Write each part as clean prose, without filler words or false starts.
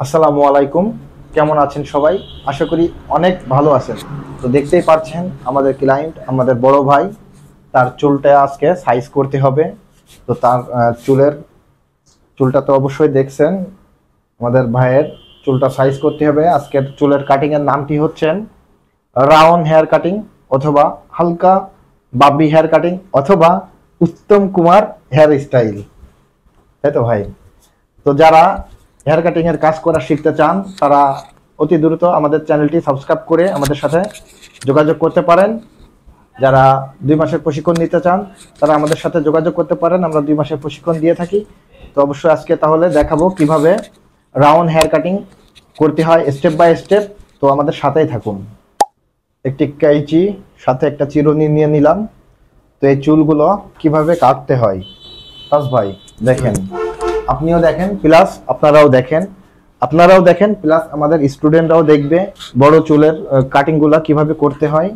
আসসালামু আলাইকুম। কেমন আছেন সবাই? আশা করি অনেক ভালো আছেন। তো দেখতেই পাচ্ছেন আমাদের ক্লায়েন্ট, আমাদের বড় ভাই, তার চুলটা আজকে সাইজ করতে হবে। তো তার চুলটা তো অবশ্যই দেখছেন, আমাদের ভাইয়ের চুলটা সাইজ করতে হবে। আজকের চুলের কাটিংয়ের নামটি হচ্ছেন রাউন্ড হেয়ার কাটিং, অথবা হালকা বাবরি হেয়ার কাটিং, অথবা উত্তম কুমার হেয়ার স্টাইল, তাই তো ভাই? তো যারা হেয়ার কাটিং এর কাজ করা শিখতে চান তারা অতি দ্রুত আমাদের চ্যানেলটি সাবস্ক্রাইব করে আমাদের সাথে যোগাযোগ করতে পারেন। যারা 2 মাসের প্রশিক্ষণ নিতে চান তারা আমাদের সাথে যোগাযোগ করতে পারেন, আমরা 2 মাসের প্রশিক্ষণ দিয়ে থাকি। তো অবশ্যই আজকে তাহলে দেখাবো কিভাবে রাউন্ড হেয়ার কাটিং করতে হয় স্টেপ বাই স্টেপ। তো আমাদের সাথেই থাকুন। একটি কাইচি সাথে একটা চিরুনি নিয়ে নিলাম। তো এই চুলগুলো কিভাবে কাটতে হয় তাজ ভাই দেখেন, আপনিও দেখেন প্লাস আপনারাও দেখেন প্লাস আমাদের স্টুডেন্টরাও দেখবে বড় চুলের কাটিংগুলো কিভাবে করতে হয়।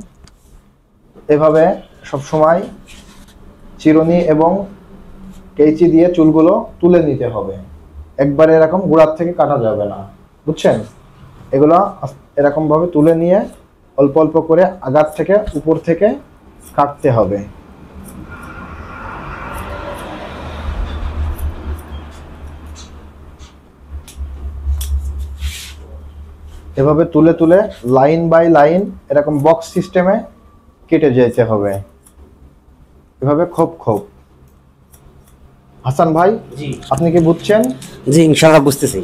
এভাবে সব সময় চিরুনি এবং কেঁচি দিয়ে চুলগুলো তুলে নিতে হবে, একবারে এরকম গোড়ার থেকে কাটা যাবে না, বুঝছেন? এগুলো এরকম ভাবে তুলে নিয়ে অল্প অল্প করে আগার থেকে উপর থেকে কাটতে হবে। এভাবে তুলে তুলে লাইন বাই লাইন এরকম বক্স সিস্টেমে কেটে যেতে হবে, এভাবে খোপ খোপ। হাসান ভাই, জি আপনি কি বুঝছেন? জি ইনশাআল্লাহ বুঝতেছি।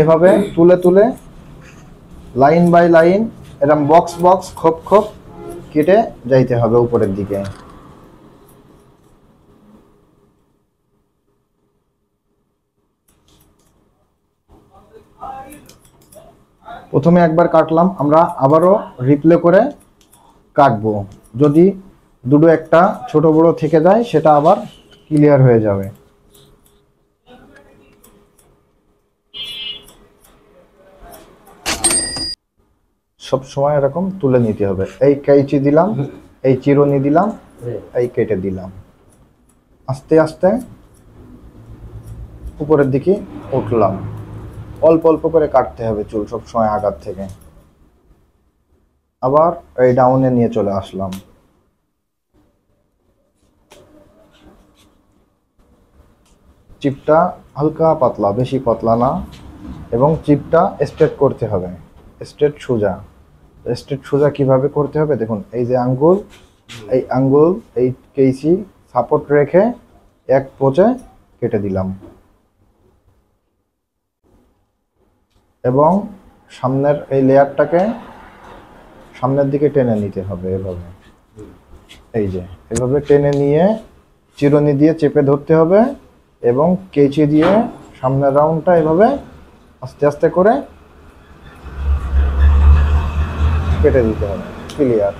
এভাবে তুলে তুলে লাইন বাই লাইন এরকম বক্স বক্স খোপ খোপ কেটে যাইতে হবে উপরের দিকে। প্রথমে একবার কাটলাম, আমরা আবারও রিপ্লে করে কাটবো। যদি দুটো একটা ছোট বড় থেকে যায় সেটা আবার ক্লিয়ার হয়ে যাবে। সব সময় এরকম তুলে নিতে হবে। এই কাইচি দিলাম, এই চিরুনি দিলাম, এই কেটে দিলাম, আস্তে আস্তে উপরের দিকে উঠলাম। অল্প অল্প করে কাটতে হবে চুল সব সময় আগার থেকে। আবার এই ডাউনে নিয়ে চলে আসলাম। চিপটা হালকা পাতলা, বেশি পাতলা না, এবং চিপটা স্ট্রেট করতে হবে, স্ট্রেট সোজা। স্ট্রেট সোজা কিভাবে করতে হবে দেখুন, এই যে আঙ্গুল, এই আঙ্গুল এই কেইচি সাপোর্ট রেখে এক পোঁচে কেটে দিলাম, এবং সামনের এই লেয়ারটাকে সামনের দিকে টেনে নিতে হবে এভাবে। এই যে এভাবে টেনে নিয়ে চিরুনি দিয়ে চেপে ধরতে হবে, এবং কেঁচি দিয়ে সামনের রাউন্ডটা এভাবে আস্তে আস্তে করে কেটে দিতে হবে। ক্লিয়ার।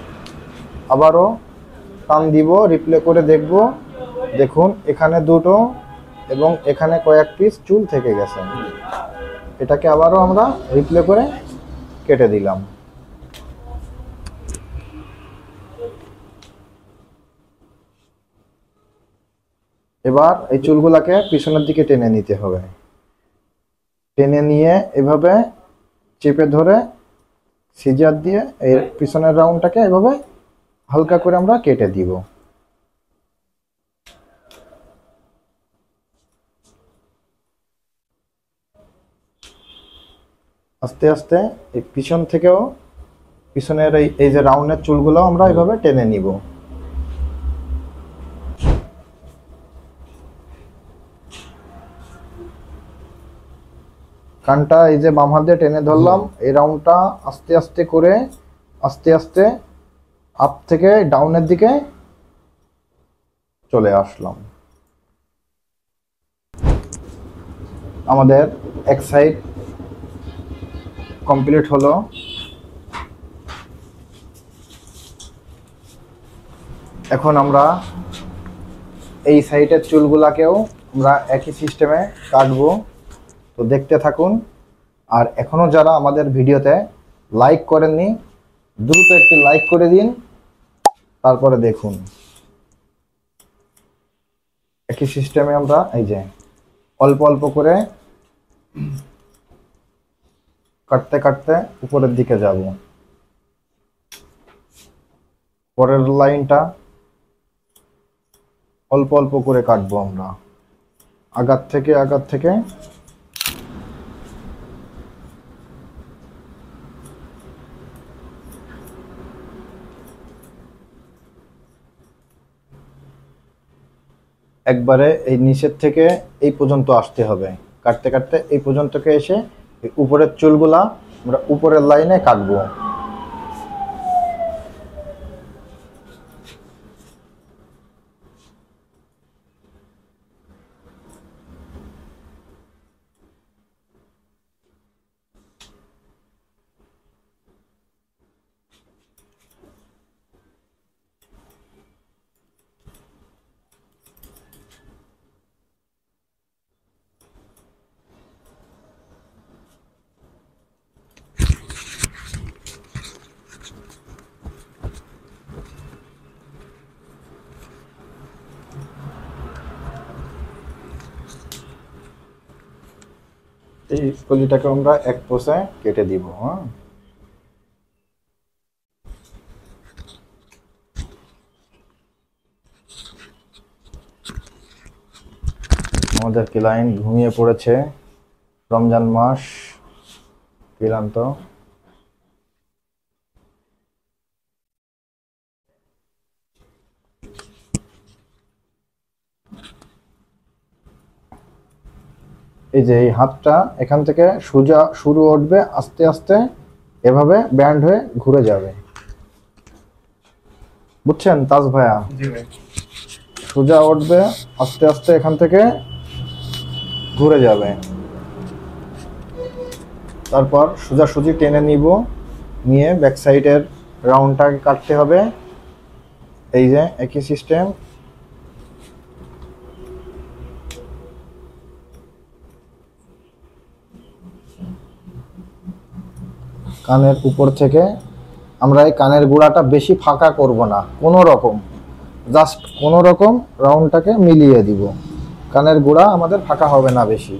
আবারও টান দিব, রিপ্লে করে দেখব। দেখুন এখানে দুটো এবং এখানে কয়েক পিস চুল থেকে গেছে, এটাকে আবারও আমরা রিপ্লে করে কেটে দিলাম। এবার এই চুলগুলাকে পিছনের দিকে টেনে নিতে হবে। টেনে নিয়ে এভাবে চেপে ধরে সিজার দিয়ে এর পিছনের রাউন্ডটাকে এভাবে হালকা করে আমরা কেটে দিব। আস্তে আস্তে এই পিছন থেকেও পিছনের এই যে রাউন্ডের চুলগুলো আমরা এভাবে টেনে নিব। কানটা এই যে বাম হাত দিয়ে টেনে ধরলাম, এই রাউন্ডটা আস্তে আস্তে করে আস্তে আস্তে আপ থেকে ডাউনের দিকে চলে আসলাম। আমাদের এক সাইড কমপ্লিট হলো। এখন আমরা এই সাইডের চুলগুলাকেও আমরা একই সিস্টেমে কাটবো। তো দেখতে থাকুন। আর এখনো যারা আমাদের ভিডিওতে লাইক করেননি দ্রুত একটি লাইক করে দিন, তারপরে দেখুন। একই সিস্টেমে আমরা এই যে অল্প অল্প করে কাটতে কাটতে উপরের দিকে যাব। পরের লাইনটা অল্প অল্প করে কাটবো আমরা, আগার থেকে একবারে এই নিচের থেকে এই পর্যন্ত আসতে হবে। কাটতে কাটতে এই পর্যন্তকে এসে উপরের চুলগুলা আমরা উপরের লাইনে কাটবো। এই কলিটাকে আমরা এক পোষে কেটে দিব। হ্যাঁ, আমাদের ক্লায়েন্ট ঘুমিয়ে পড়েছে, রমজান মাস ক্লান্ত। এই যে এই হাতটা এখান থেকে সোজা শুরু উঠবে, আস্তে আস্তে এভাবে ব্যান্ড হয়ে ঘুরে যাবে। বুঝছেন তাজ ভাইয়া? সোজা উঠবে, আস্তে আস্তে এখান থেকে ঘুরে যাবে। তারপর সোজাসুজি টেনে নিব, নিয়ে ব্যাক সাইডের রাউন্ডটাকে কাটতে হবে। এই যে একই সিস্টেম। কানের উপর থেকে আমরা এই কানের গোড়াটা বেশি ফাঁকা করব না, কোনো রকম জাস্ট কোনো রকম রাউন্ডটাকে মিলিয়ে দিব। কানের গোড়া আমাদের ফাঁকা হবে না বেশি।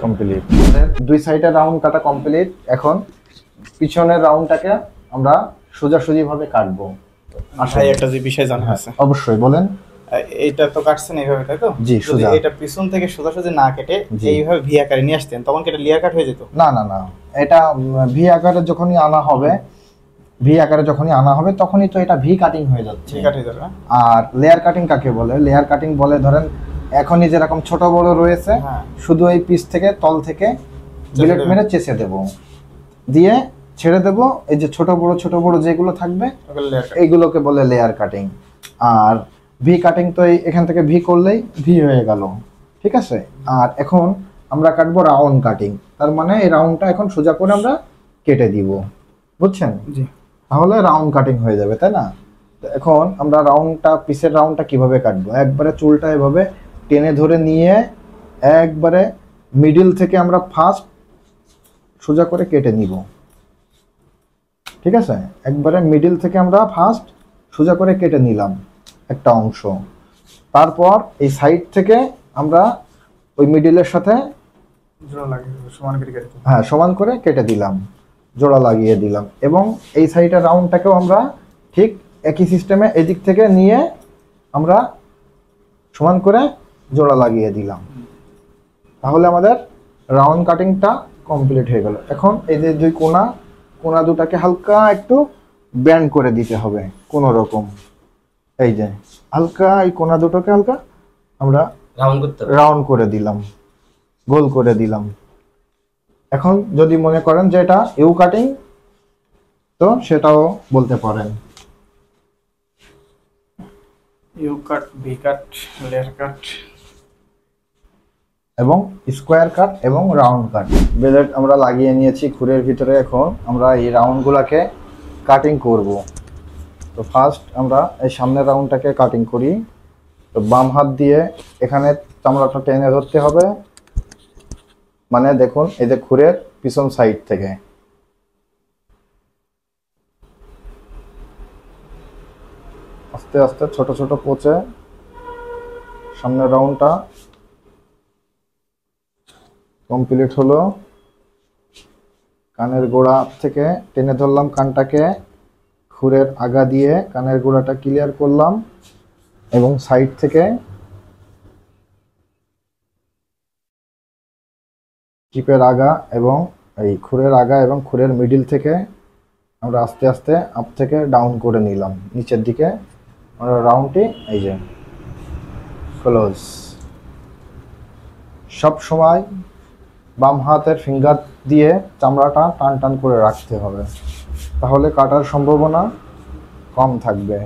কমপ্লিট, দুই সাইডের রাউন্ড কাটা কমপ্লিট। এখন পিছনের রাউন্ডটাকে আমরা সোজাসুজি ভাবে কাটবো। ভাই একটা যে বিষয় জানা আছে, অবশ্যই বলেন। এইটা তো কাটছেন এইভাবে, তাই তো? জি, সোজা। এটা পিছন থেকে সোজাসুজি না কেটে এইভাবে ভি আকারে নিয়ে আসতেন, তখন কি এটা লেয়ার কাট হয়ে যেত? না না না, এটা ভি আকারে যখনই আনা হবে, তখনই তো এটা ভি কাটিং হয়ে যাচ্ছে। ভি কাট হয়ে যাবে। আর লেয়ার কাটিং কাকে বলে? লেয়ার কাটিং বলে ধরেন এখনই যেরকম ছোট বড় রয়েছে, শুধু এই পিস থেকে তল থেকে ব্লেড মেরে চেঁচে দেব, দিয়ে ছেড়ে দেব। এই যে ছোট বড় যেগুলো থাকবে এইগুলোকে বলে লেয়ার কাটিং। আর ভি কাটিং তো এখান থেকে ভি করলেই ভি হয়ে গেল, ঠিক আছে। আর এখন আমরা কাটবো রাউন্ড কাটিং, তার মানে এই রাউন্ডটা এখন সোজা করে আমরা কেটে দিব, বুঝছেন? জি। তাহলে রাউন্ড কাটিং হয়ে যাবে, তাই না? এখন আমরা পিসের রাউন্ডটা কিভাবে কাটবো? একবারে চুলটা এভাবে টেনে ধরে নিয়ে একবারে মিডিল থেকে আমরা ফার্স্ট সোজা করে কেটে নিব, ঠিক আছে। একবারে মিডিল থেকে আমরা ফার্স্ট সোজা করে কেটে নিলাম একটা অংশ। তারপর এই সাইড থেকে আমরা ওই মিডিলের সাথে সমান করে কেটে দিলাম, জোড়া লাগিয়ে দিলাম। এবং এই সাইডের রাউন্ডটাকেও আমরা ঠিক একই সিস্টেমে এদিক থেকে নিয়ে আমরা সমান করে জোড়া লাগিয়ে দিলাম। তাহলে আমাদের রাউন্ড কাটিংটা কমপ্লিট হয়ে গেল। এখন এই যে দুই কোনা দুটাকে হালকা একটু ব্যান্ড করে দিতে হবে কোনো রকম। এই যে হালকা এই কোনা দুটোকে হালকা আমরা রাউন্ড করে দিলাম, গোল করে দিলাম। এখন যদি মনে করেন যে এটা ইউ কাটিং, তো সেটাও বলতে পারেন। U cut, V cut, layer cut. এবং স্কোয়ার কাট এবং রাউন্ড কাট বেলেট আমরা লাগিয়ে নিয়েছি খুরের ভিতরে। এখন আমরা এই রাউন্ডগুলোকে কাটিং করব। তো ফার্স্ট আমরা এই সামনের রাউন্ডটাকে কাটিং করি। তো বাম হাত দিয়ে এখানে চামড়াটা টেনে ধরতে হবে, মানে দেখুন এই যে খুরের পিছন সাইড থেকে। আস্তে আস্তে ছোট ছোট পোঁচে সামনের রাউন্ডটা কমপ্লিট হলো। কানের গোড়া থেকে টেনে ধরলাম কানটাকে, খুরের আগা দিয়ে কানের গোড়াটা ক্লিয়ার করলাম এবং সাইড থেকে চিপের আগা এবং এই খুরের আগা এবং খুরের মিডিল থেকে আমরা আস্তে আস্তে আপ থেকে ডাউন করে নিলাম নিচের দিকে। আমরা রাউন্ডটি এই যে ক্লোজ। সব সময় বাম হাতের ফিঙ্গার দিয়ে চামড়াটা টান টান করে রাখতে হবে, তাহলে কাটার সম্ভাবনা কম থাকবে।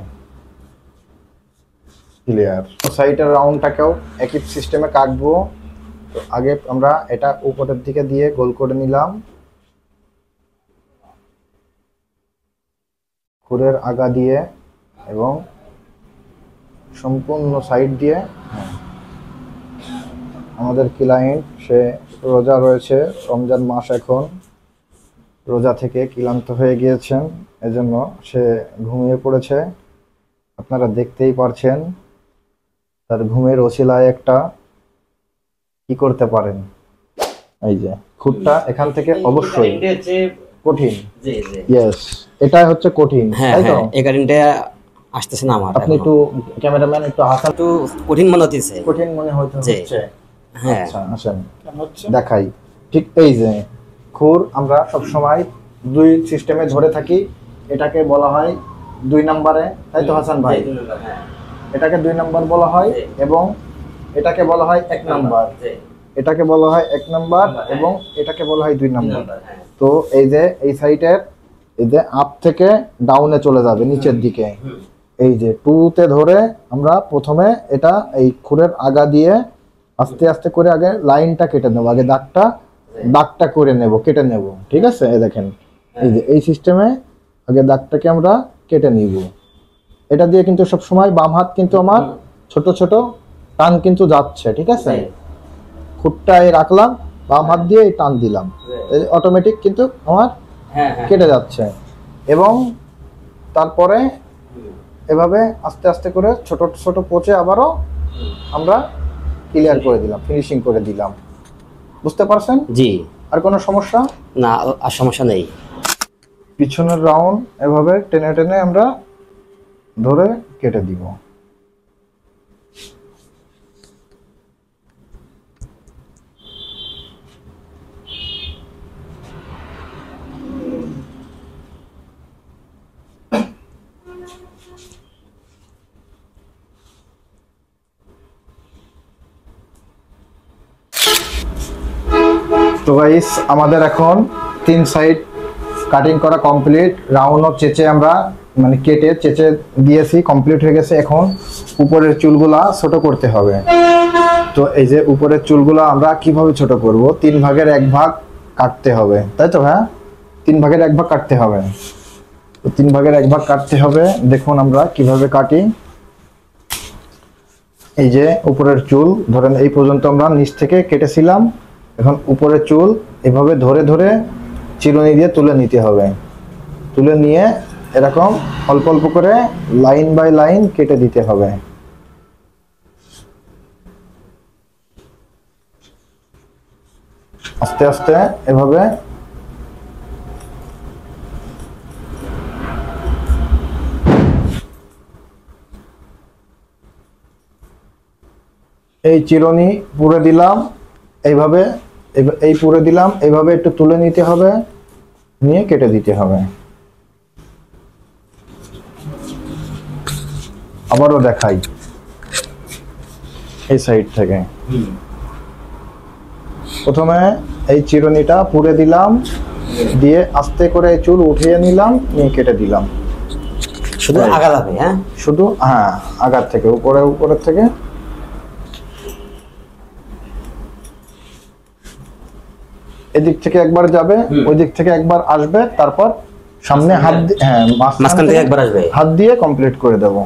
ক্লিয়ার। সাইডের রাউন্ডটাকেও একই সিস্টেমে কাটবো। তো আগে আমরা এটা উপরের দিকে দিয়ে গোল করে নিলাম, খুরের আগা দিয়ে এবং সম্পূর্ণ সাইড দিয়ে। আমাদের ক্লায়েন্ট সে রোজা রয়েছে, রমজান মাস, এখন রোজা থেকে ক্লান্ত হয়ে গিয়েছেন, এজন্য সে ঘুমিয়ে পড়েছে। আপনারা দেখতেই পারছেন তার ঘুমের ওসিলায় একটা কি করতে পারেন। এই যে খুঁটটা এখান থেকে অবশ্যই কঠিন। ইয়েস, এটাই হচ্ছে কঠিন, তাই তো? এই কারেন্টে আসতেছে না আমার। আপনি একটু ক্যামেরাম্যান একটু হাসান। একটু কঠিন মনে হচ্ছে। কঠিন মনে হচ্ছে। হ্যাঁ, আচ্ছা আসেন দেখাই। ঠিক এই যে খুর আমরা সব সময় দুই সিস্টেমে ধরে থাকি। এটাকে বলা হয় 2 নম্বরে, তাই তো হাসান ভাই? এটাকে 2 নম্বর বলা হয় এবং এটাকে বলা হয় 1 নম্বর। এটাকে বলা হয় 1 নম্বর এবং এটাকে বলা হয় 2 নম্বর। তো এই যে এই সাইডের এই যে আপ থেকে ডাউনে চলে যাবে নিচের দিকে। এই যে 2তে ধরে আমরা প্রথমে এটা এই খুরের আগা দিয়ে আস্তে আস্তে করে আগে লাইনটা কেটে নেব, আগে দাগটা করে নেব, কেটে নেব। ঠিক আছে, এই দেখেন এই যে এই সিস্টেমে আগে দাগটাকে আমরা কেটে নিব। এটা দিয়ে কিন্তু সব সময় বাম হাত কিন্তু আমার ছোট ছোট টান কিন্তু যাচ্ছে। ঠিক আছে, খুঁটটায় রাখলাম, বাম হাত দিয়ে টান দিলাম, অটোমেটিক কিন্তু আমার কেটে যাচ্ছে। এবং তারপরে এভাবে আস্তে আস্তে করে ছোট ছোট পোঁচে আবারও আমরা ক্লিয়ার করে দিলাম, ফিনিশিং করে দিলাম। বুঝতে পারছেন? জি। আর কোনো সমস্যা? না, আর সমস্যা নেই। পিছনের রাউন্ড এভাবে টেনে টেনে আমরা ধরে কেটে দিব। তো গাইস, আমাদের এখন 3 সাইড কাটিং করা কমপ্লিট। রাউন্ডও চেচে আমরা মানে কেটে চেচে দিয়েছি, কমপ্লিট হয়ে গেছে। এখন উপরের চুলগুলা ছোট করতে হবে। তো এই যে উপরের চুলগুলা আমরা কিভাবে ছোট করব? 3 ভাগের 1 ভাগ কাটতে হবে, তাই তো? হ্যাঁ, 3 ভাগের 1 ভাগ কাটতে হবে। তো 3 ভাগের 1 ভাগ কাটতে হবে। দেখুন আমরা কিভাবে কাটি। এই যে উপরের চুল ধরেন এই পর্যন্ত আমরা নিচ থেকে কেটেছিলাম। এখন উপরের চুল এভাবে ধরে ধরে চিরুনি দিয়ে তুলে নিতে হবে। তুলে নিয়ে এরকম অল্প অল্প করে লাইন বাই লাইন কেটে দিতে হবে। আস্তে আস্তে এভাবে এই চিরুনি পুরে দিলাম, এইভাবে এই পুরে দিলাম, এইভাবে একটু তুলে নিতে হবে, নিয়ে কেটে দিতে হবে। আবারও দেখাই এই সাইড থেকে। প্রথমে এই চিরুনিটা পুরে দিলাম, দিয়ে আস্তে করে চুল উঠিয়ে নিলাম, নিয়ে কেটে দিলাম। শুধু আগা যাবে? হ্যাঁ, শুধু আগার থেকে উপরের থেকে এদিক থেকে একবার যাবে, ওই দিক থেকে একবার আসবে, তারপর সামনে হাত হ্যাঁ মাঝখান থেকে একবার আসবে, হাত দিয়ে কমপ্লিট করে দেব।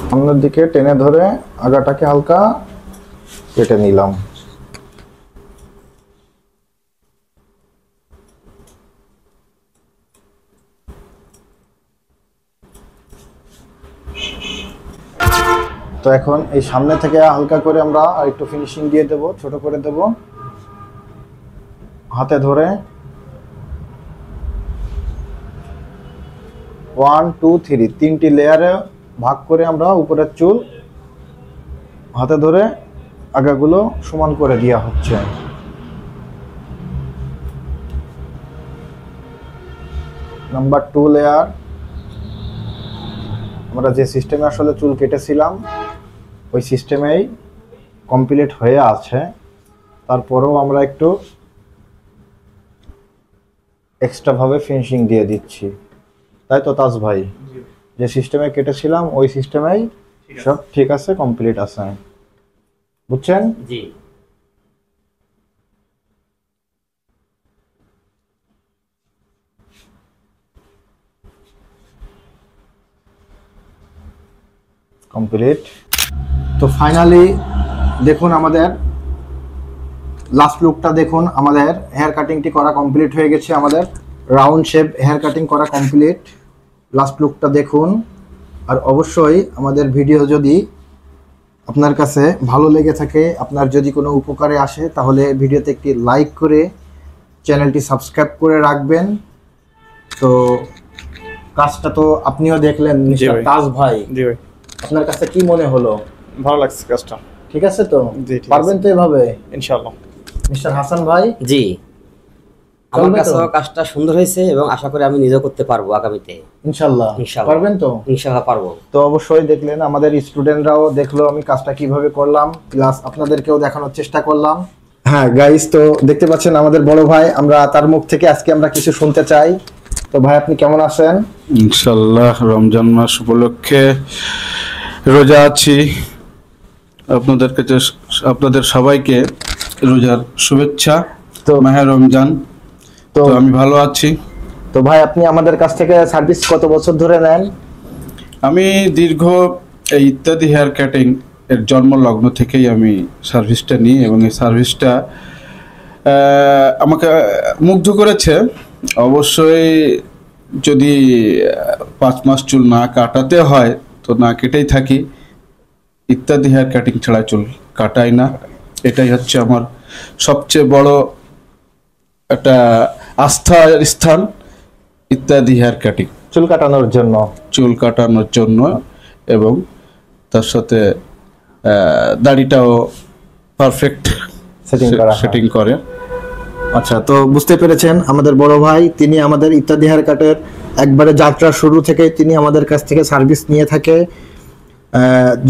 সামনের দিকে টেনে ধরে আগাটাকে হালকা কেটে নিলাম। তো এখন এই সামনে থেকে হালকা করে আমরা একটু ফিনিশিং দিয়ে দেব, ছোট করে দেব। হাতে ধরে 1 2 3 তিনটি লেয়ারে ভাগ করে আমরা উপরের চুল হাতে ধরে আগাগুলো সমান করে দেওয়া হচ্ছে। নাম্বার 2 লেয়ার আমরা যে সিস্টেমে আসলে চুল কেটেছিলাম ওই সিস্টেমেই কমপ্লিট হয়ে আছে। তারপরেও আমরা একটু এক্সট্রা ভাবে ফিনিশিং দিয়ে দিচ্ছি, তাই তো তাজ ভাই? যে সিস্টেমে কেটেছিলাম ওই সিস্টেমেই সব ঠিক আছে, কমপ্লিট আছে, বুঝছেন? জি। কমপ্লিট। তো ফাইনালি দেখুন আমাদের লাস্ট লুকটা দেখুন। আমাদের হেয়ার কাটিংটি করা কমপ্লিট হয়ে গেছে, আমাদের রাউন্ড শেপ হেয়ার কাটিং করা কমপ্লিট। লাস্ট লুকটা দেখুন। আর অবশ্যই আমাদের ভিডিও যদি আপনার কাছে ভালো লেগে থাকে, আপনার যদি কোনো উপকারে আসে, তাহলে ভিডিওতে একটি লাইক করে চ্যানেলটি সাবস্ক্রাইব করে রাখবেন। তো কাজটা তো আপনিও দেখলেন মিস্টার তাজ ভাই, জি ভাই, আপনার কাছে কি মনে হলো? ভালো লাগছে কাজটা। ঠিক আছে তো? জি, ঠিক পারবেন তো এভাবে? ইনশাআল্লাহ। মিস্টার হাসান ভাই? জি, আমার চলবে কাছে তো? কাজটা সুন্দর হয়েছে এবং আশা করি আমি নিজেও করতে পারবো আগামীতে। ইনশাআল্লাহ ইনশাআল্লাহ। পারবেন তো? ইনশাআল্লাহ পারবো। তো অবশ্যই দেখলেন, আমাদের স্টুডেন্টরাও দেখলো আমি কাজটা কিভাবে করলাম, প্লাস আপনাদেরকেও দেখানোর চেষ্টা করলাম। হ্যাঁ গাইস, তো দেখতে পাচ্ছেন আমাদের বড় ভাই, আমরা তার মুখ থেকে আজকে আমরা কিছু শুনতে চাই। তো ভাই আপনি কেমন আছেন? ইনশাল্লাহ রমজান মাস উপলক্ষে রোজা আছি। আপনাদের কাছে আপনাদের সবাইকে রোজার শুভেচ্ছা। তো মাহে রমজান। তো তো আমি ভালো আছি। তো ভাই আপনি আমাদের কাছ থেকে সার্ভিস কত বছর ধরে নেন? আমি দীর্ঘ এই ইত্যাদি হেয়ার কাটিং এর জন্ম লগ্ন থেকেই আমি সার্ভিসটা নিই এবং এই সার্ভিসটা আমাকে মুগ্ধ করেছে। অবশ্যই যদি 5 মাস চুল না কাটাতে হয় তো না কেটেই থাকি, ইত্যাদি হেয়ার কাটিং ছাড়া চুল কাটাই না। এটাই হচ্ছে আমার সবচেয়ে বড় একটা আস্থার স্থান, ইত্যাদি হেয়ার কাটিং। চুল কাটানোর জন্য? চুল কাটানোর জন্য এবং তার সাথে দাড়িটাও পারফেক্ট সেটিং করে। আচ্ছা, তো বুঝতে পেরেছেন আমাদের বড় ভাই, তিনি আমাদের ইত্যাদি হেয়ার কাটের একবারে যাত্রা শুরু থেকে তিনি আমাদের কাছ থেকে সার্ভিস নিয়ে থাকে।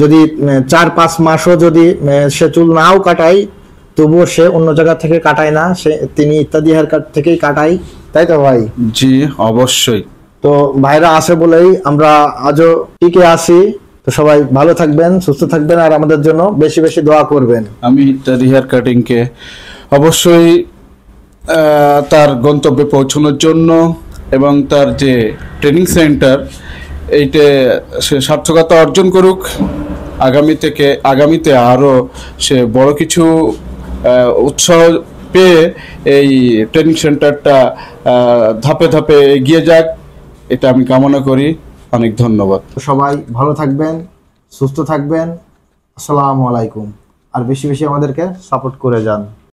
যদি 4-5 মাসও যদি সে চুল নাও কাটায়, তবুও সে অন্য জায়গা থেকে কাটায় না, তিনি ইত্যাদি হেয়ার কাট থেকেই কাটায়, তাই তো ভাই? জি অবশ্যই। তো ভাইরা আছে বলেই আমরা আজও টিকে আছি। তো সবাই ভালো থাকবেন, সুস্থ থাকবেন, আর আমাদের জন্য বেশি বেশি দোয়া করবেন। আমি ইত্যাদি হেয়ার কাটিংকে অবশ্যই তার গন্তব্যে পৌঁছানোর জন্য এবং তার যে ট্রেনিং সেন্টার, এইটা সে সার্থকতা অর্জন করুক। আগামীতে আরও সে বড় কিছু উৎসাহ পেয়ে এই ট্রেনিং সেন্টারটা ধাপে ধাপে এগিয়ে যাক, এটা আমি কামনা করি। অনেক ধন্যবাদ। সবাই ভালো থাকবেন, সুস্থ থাকবেন। আসসালামু আলাইকুম। আর বেশি বেশি আমাদেরকে সাপোর্ট করে যান।